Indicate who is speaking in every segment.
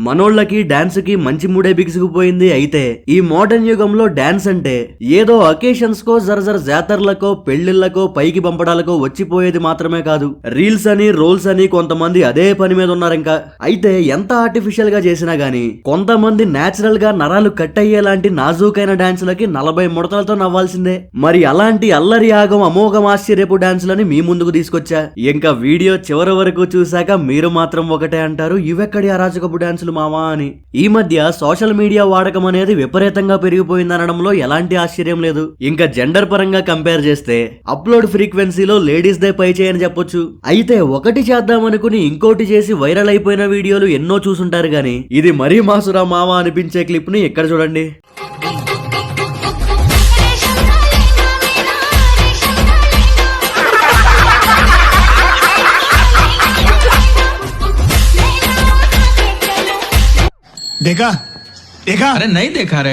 Speaker 1: మనోళ్ళకి డాన్స్ కి మంచి మూడే బిగుసుకుపోయింది. అయితే ఈ మోడర్న్ యుగంలో డాన్స్ అంటే ఏదో అకేషన్స్ కో జరజర జాతరలకో పెళ్లిళ్లకో పైకి పంపడాలకో వచ్చిపోయేది మాత్రమే కాదు. రీల్స్ అని రోల్స్ అని కొంతమంది అదే పని మీద ఉన్నారు. ఇంకా అయితే ఎంత ఆర్టిఫిషియల్ గా చేసినా గానీ కొంతమంది నేచురల్ గా నరాలు కట్ అయ్యేలాంటి నాజూకైన డాన్సులకి 40 ముడతలతో నవ్వాల్సిందే. మరి అలాంటి అల్లరి ఆగం అమోఘం ఆశ్చర్యపు డాన్సులని మీ ముందుకు తీసుకొచ్చా. ఇంకా వీడియో చివరి వరకు చూసాక మీరు మాత్రం ఒకటే అంటారు, ఇవెక్కడి అరాచకపు డాన్సులు మావా అని. ఈ మధ్య సోషల్ మీడియా వాడకం అనేది విపరీతంగా పెరిగిపోయిందనడంలో ఎలాంటి ఆశ్చర్యం లేదు. ఇంకా జెండర్ పరంగా కంపేర్ చేస్తే అప్లోడ్ ఫ్రీక్వెన్సీలో లేడీస్ దే పై చేయని చెప్పొచ్చు. అయితే ఒకటి చేద్దామనుకుని ఇంకోటి చేసి వైరల్ అయిపోయిన వీడియోలు ఎన్నో చూసుంటారు గానీ ఇది మరీ మాసురా మావా అనిపించే క్లిప్ ని ఇక్కడ చూడండి.
Speaker 2: देखा देखा
Speaker 3: अरे नहीं देखा रे.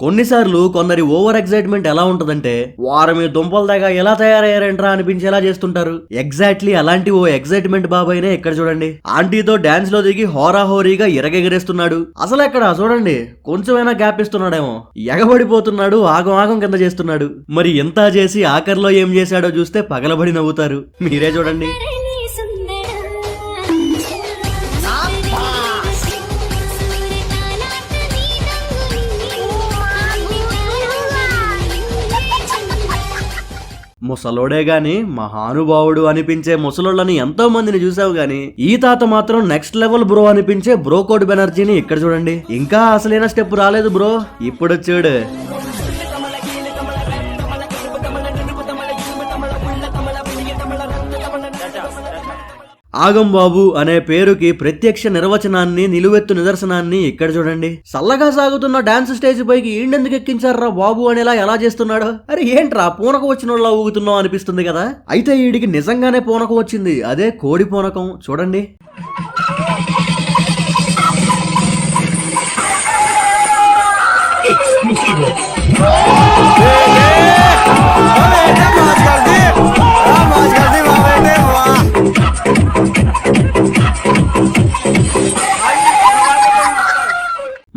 Speaker 1: కొన్నిసార్లు కొందరి ఓవర్ ఎక్సైట్మెంట్ ఎలా ఉంటదంటే వారమే దుంపల దాకా ఎలా తయారయ్యారంట్రా అనిపించేలా చేస్తుంటారు. ఎగ్జాక్ట్లీ అలాంటి ఓ ఎక్సైట్మెంట్ బాబాయినే ఇక్కడ చూడండి. ఆంటీతో డాన్స్ లో దిగి హోరాహోరీగా ఎరగెగరేస్తున్నాడు. అసలు ఎక్కడ చూడండి, కొంచెమైనా గ్యాప్ ఇస్తున్నాడేమో, ఎగబడిపోతున్నాడు, ఆగం ఆగం కింద చేస్తున్నాడు. మరి ఎంత చేసి ఆఖరిలో ఏం చేశాడో చూస్తే పగలబడి నవ్వుతారు. మీరే చూడండి. ముసలోడే గాని మహానుభావుడు అనిపించే ముసలోళ్ళని ఎంతో మందిని చూసావు గాని ఈ తాత మాత్రం నెక్స్ట్ లెవెల్ బ్రో అనిపించే బ్రో కోడ్ బెనర్జీని ఇక్కడ చూడండి. ఇంకా అసలైన స్టెప్ రాలేదు బ్రో, ఇప్పుడు చూడు. ఆగం బాబు అనే పేరుకి ప్రత్యక్ష నిర్వచనాన్ని, నిలువెత్తు నిదర్శనాన్ని ఇక్కడ చూడండి. చల్లగా సాగుతున్న డాన్స్ స్టేజ్ పైకి ఈండెందుకు ఎక్కించారా బాబు అనేలా ఎలా చేస్తున్నాడు. అరే ఏంట్రా పూనకం వచ్చిన వాళ్ళ ఊగుతున్నావు అనిపిస్తుంది కదా. అయితే వీడికి నిజంగానే పూనకం వచ్చింది, అదే కోడి పూనకం. చూడండి.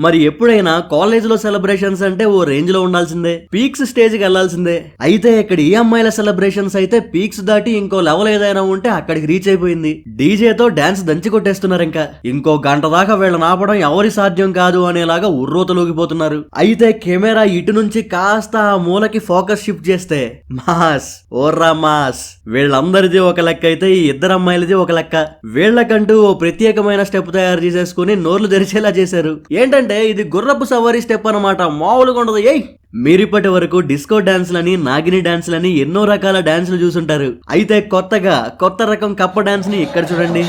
Speaker 1: మరి ఎప్పుడైనా కాలేజ్ లో సెలబ్రేషన్స్ అంటే ఓ రేంజ్ లో ఉండాల్సిందే, పీక్స్ స్టేజ్ కి వెళ్లాల్సిందే. అయితే ఇక్కడ ఈ అమ్మాయిల సెలబ్రేషన్స్ అయితే పీక్స్ దాటి ఇంకో లెవెల్ ఏదైనా ఉంటే అక్కడికి రీచ్ అయిపోయింది. డీజేతో డాన్స్ దంచి కొట్టేస్తున్నారు. ఇంకా ఇంకో గంట దాకా వీళ్ళని ఆపడం ఎవరి సాధ్యం కాదు అనేలాగా ఉర్రోతలూగిపోతున్నారు. అయితే కెమెరా ఇటు నుంచి కాస్త ఆ మూలకి ఫోకస్ షిఫ్ట్ చేస్తే మాస్ ఓర్రా మాస్. వీళ్ళందరిది ఒక లెక్క అయితే ఈ ఇద్దరు అమ్మాయిలది ఒక లెక్క. వీళ్ళకంటూ ఓ ప్రత్యేకమైన స్టెప్ తయారు చేసేసుకుని నోర్లు తెరిచేలా చేశారు. ఏంటంటే ఇది గుర్రపు సవారీ స్టెప్ అన్నమాట, మామూలుగా ఉండదు. మీరిప్పటి వరకు డిస్కో డాన్స్లని, నాగిని డాన్స్లని ఎన్నో రకాల డాన్సులు చూసుంటారు. అయితే కొత్తగా కొత్త రకం కప్ప డాన్స్ ని ఇక్కడ చూడండి.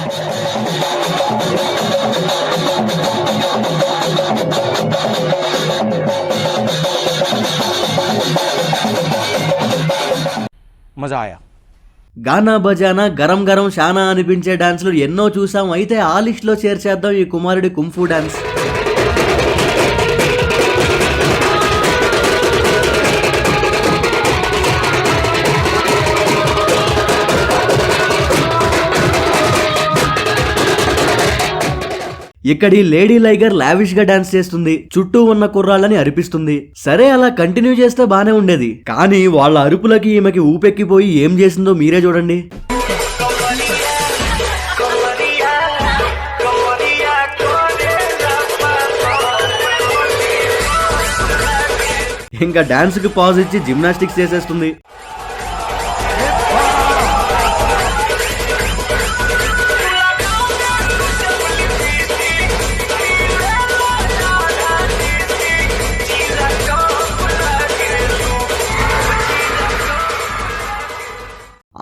Speaker 2: मजा आया.
Speaker 1: గానా బజానా గరం గరం షానా అనిపించే డాన్సులు ఎన్నో చూసాం. అయితే ఆ లిస్ట్ లో చేర్చేద్దాం ఈ కుమారుడి కుంఫు డాన్స్. ఇక్కడి లేడీ లైగర్ లావిష్ గా డాన్స్ చేస్తుంది, చుట్టూ ఉన్న కుర్రాళ్ళని అరిపిస్తుంది. సరే అలా కంటిన్యూ చేస్తే బానే ఉండేది, కానీ వాళ్ళ అరుపులకి ఈమెకి ఊపెక్కిపోయి ఏం చేసిందో మీరే చూడండి. ఇంకా డాన్స్ కి పాజ్ ఇచ్చి జిమ్నాస్టిక్స్ చేసేస్తుంది.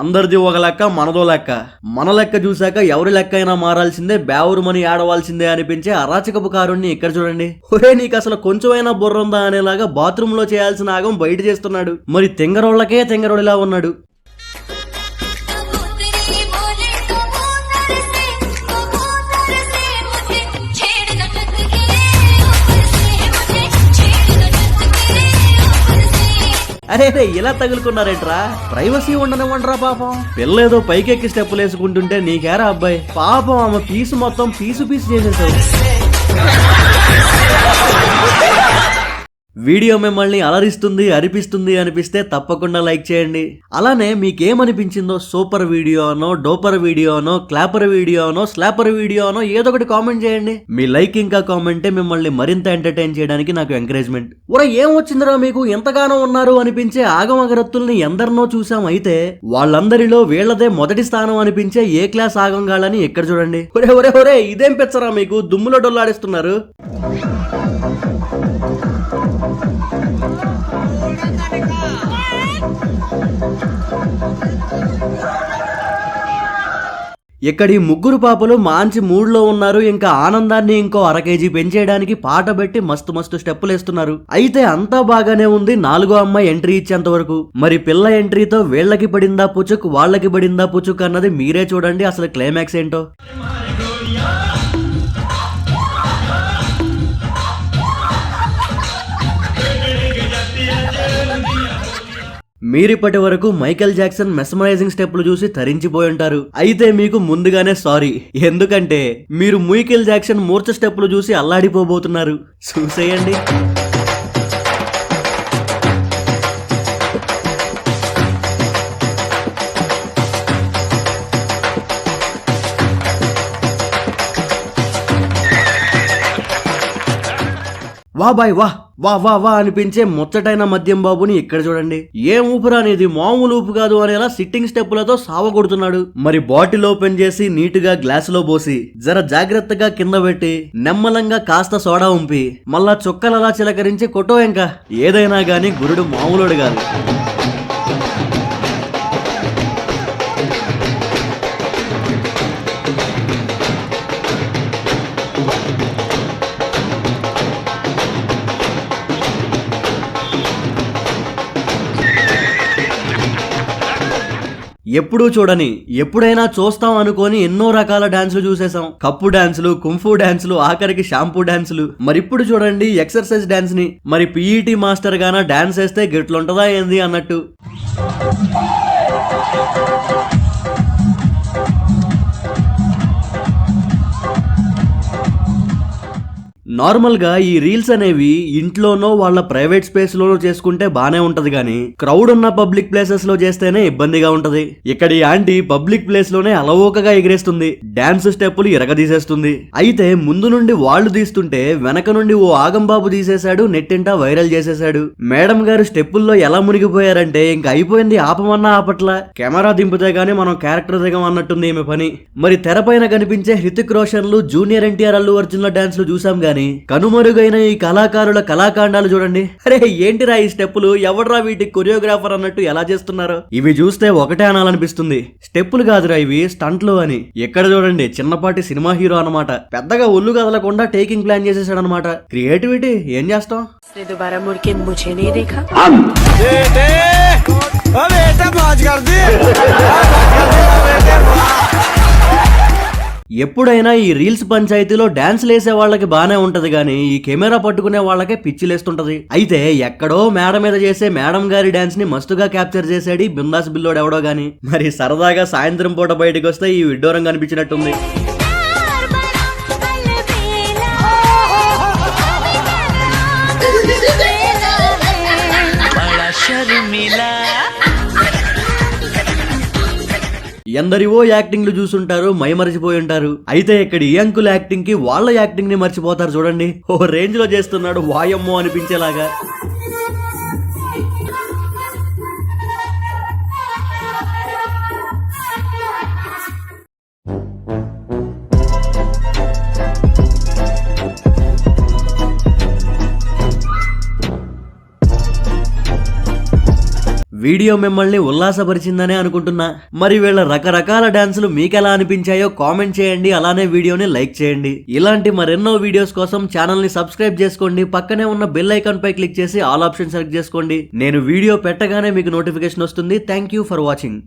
Speaker 1: అందరిది ఒక లెక్క, మనదో లెక్క. మన లెక్క చూశాక ఎవరి లెక్క అయినా మారాల్సిందే, బేవురుమని ఆడవాల్సిందే అనిపించే అరాచకపు కారుణ్ణి ఇక్కడ చూడండి. ఒరే నీకు అసలు కొంచెమైనా బుర్ర ఉందా అనేలాగా బాత్రూమ్ లో చేయాల్సిన ఆగం బయట చేస్తున్నాడు. మరి తెంగరోళ్లకే తెంగరోడిలా ఉన్నాడు. అరే ఇలా తగులుకున్నారేంట్రా, ప్రైవసీ ఉండనివ్వండిరా పాపం. పిల్లేదో పైకెక్కి స్టెప్పులు వేసుకుంటుంటే నీకేరా అబ్బాయి, పాపం ఆమె పీసు మొత్తం పీసు చేసేసావు. వీడియో మిమ్మల్ని అలరిస్తుంది, అరిపిస్తుంది అనిపిస్తే తప్పకుండా లైక్ చేయండి. అలానే మీకేమనిపించిందో సూపర్ వీడియో అనో, డోపర్ వీడియో అనో, క్లాపర్ వీడియో అనో, స్లాపర్ వీడియో అనో ఏదో ఒకటి కామెంట్ చేయండి. మీ లైక్ ఇంకా కామెంటే మిమ్మల్ని మరింత ఎంటర్టైన్ చేయడానికి నాకు ఎంకరేజ్మెంట్. ఏం వచ్చిందిరా మీకు ఎంతగానో ఉన్నారు అనిపించే ఆగమ అగరత్తుల్ని ఎందరినో చూసాం. అయితే వాళ్ళందరిలో వీళ్లదే మొదటి స్థానం అనిపించే ఏ క్లాస్ ఆగంగాళ్ళని ఎక్కడ చూడండి. ఒరే ఇదేం పెచ్చరా మీకు, దుమ్ములో డొల్లాడిస్తున్నారు. ఇక్కడి ముగ్గురు పాపలు మంచి మూడ్ లో ఉన్నారు. ఇంకా ఆనందాన్ని ఇంకో 1/2 kg పెంచేయడానికి పాట పెట్టి మస్తు స్టెప్పులు వేస్తున్నారు. అయితే అంతా బాగానే ఉంది 4వ అమ్మాయి ఎంట్రీ ఇచ్చేంత వరకు. మరి పిల్ల ఎంట్రీతో వీళ్ళకి పడిందా పుచుక్, వాళ్ళకి పడిందా పుచుక్ అన్నది మీరే చూడండి. అసలు క్లైమాక్స్ ఏంటో. మీరిప్పటి వరకు మైకేల్ జాక్సన్ మెస్మరైజింగ్ స్టెప్లు చూసి తరించిపోయి ఉంటారు. అయితే మీకు ముందుగానే సారీ, ఎందుకంటే మీరు మైకేల్ జాక్సన్ మూర్ఛ స్టెప్లు చూసి అల్లాడిపోబోతున్నారు. చూసేయండి. వా బాయ్ వా వా వా వా అనిపించే ముచ్చటైన మద్యం బాబుని ఇక్కడ చూడండి. ఏం ఊపిరా అనేది, మామూలు ఊపు కాదు అనేలా సిట్టింగ్ స్టెప్పులతో సావగొడుతున్నాడు. మరి బాటిల్ ఓపెన్ చేసి నీటుగా గ్లాసులో పోసి జర జాగ్రత్తగా కింద పెట్టి నెమ్మలంగా కాస్త సోడా ఉంపి మళ్ళా చుక్కలలా చిలకరించి కొట్టో. ఇంకా ఏదైనా గాని గురుడు మామూలుడు కాదు. ఎప్పుడూ చూడని, ఎప్పుడైనా చూస్తాం అనుకొని ఎన్నో రకాల డాన్సులు చూసేసాం. కప్పు డాన్సులు, కుంఫు డాన్సులు, ఆఖరికి షాంపూ డాన్సులు. మరి ఇప్పుడు చూడండి ఎక్సర్సైజ్ డాన్స్ ని. మరి పీఈటీ మాస్టర్ గానా డాన్స్ వేస్తే గిట్లుంటదా ఏంది అన్నట్టు. నార్మల్ గా ఈ రీల్స్ అనేవి ఇంట్లోనో వాళ్ళ ప్రైవేట్ స్పేస్ లోనో చేసుకుంటే బానే ఉంటది గానీ క్రౌడ్ ఉన్న పబ్లిక్ ప్లేసెస్ లో చేస్తేనే ఇబ్బందిగా ఉంటది. ఇక్కడ ఈ ఆంటీ పబ్లిక్ ప్లేస్ లోనే అలవోకగా ఎగిరేస్తుంది, డాన్స్ స్టెప్పులు ఇరగదీసేస్తుంది. అయితే ముందు నుండి వాళ్ళు తీస్తుంటే వెనక నుండి ఓ ఆగంబాబు తీసేశాడు, నెట్టింటా వైరల్ చేసేశాడు. మేడం గారు స్టెప్పుల్లో ఎలా మునిగిపోయారంటే ఇంక అయిపోయింది, ఆపమన్నా ఆపట్ల. కెమెరా దింపితే గానీ మనం క్యారెక్టర్ దిగం అన్నట్టుంది ఈమె పని. మరి తెరపైన కనిపించే హృతిక్ రోషన్లు, జూనియర్ ఎన్టీఆర్, అల్లు అర్జున్ల డాన్స్లు చూసాం గానీ కనుమరుగైన ఈ కళాకారుల కళాకాండాలు చూడండి. అరే ఏంటిరా ఈ స్టెప్పులు, ఎవడ్రా వీటి కొరియోగ్రాఫర్ అన్నట్టు ఎలా చేస్తున్నారో. ఇవి చూస్తే ఒకటే అనాలనిపిస్తుంది, స్టెప్పులు కాదురా ఇవి స్టంట్లు అని. ఎక్కడ చూడండి చిన్నపాటి సినిమా హీరో అన్నమాట, పెద్దగా ఒళ్ళు కదలకుండా టేకింగ్ ప్లాన్ చేసేసాడు అనమాట. క్రియేటివిటీ ఏం చేస్తాం. ఎప్పుడైనా ఈ రీల్స్ పంచాయతీలో డాన్స్ లేసే వాళ్ళకి బానే ఉంటది గానీ ఈ కెమెరా పట్టుకునే వాళ్ళకే పిచ్చిలేస్తుంటది. అయితే ఎక్కడో మేడ మీద చేసే మేడం గారి డాన్స్ ని మస్తుగా క్యాప్చర్ చేసాడు బిందాస్ బిల్లోడు ఎవడో గాని. మరి సరదాగా సాయంత్రం పూట బయటకు వస్తే ఈ విడ్డూరం కనిపించినట్టుంది. ఎందరివో యాక్టింగ్లు చూసుంటారు, మైమరిచిపోయి ఉంటారు. అయితే ఇక్కడ ఈ అంకుల్ యాక్టింగ్ కి వాళ్ళ యాక్టింగ్ ని మర్చిపోతారు చూడండి. ఓ రేంజ్ లో చేస్తున్నాడు, వాయమ్మో అనిపించేలాగా. వీడియో మిమ్మల్ని ఉల్లాసపరిచిందనే అనుకుంటున్నా. మరి వీళ్ళ రకరకాల డాన్సులు మీకెలా అనిపించాయో కామెంట్ చేయండి. అలానే వీడియోని లైక్ చేయండి. ఇలాంటి మరెన్నో వీడియోస్ కోసం ఛానల్ ని సబ్స్క్రైబ్ చేసుకోండి. పక్కనే ఉన్న బెల్ ఐకాన్ పై క్లిక్ చేసి ఆల్ ఆప్షన్ సెలెక్ట్ చేసుకోండి. నేను వీడియో పెట్టగానే మీకు నోటిఫికేషన్ వస్తుంది. Thank you for watching.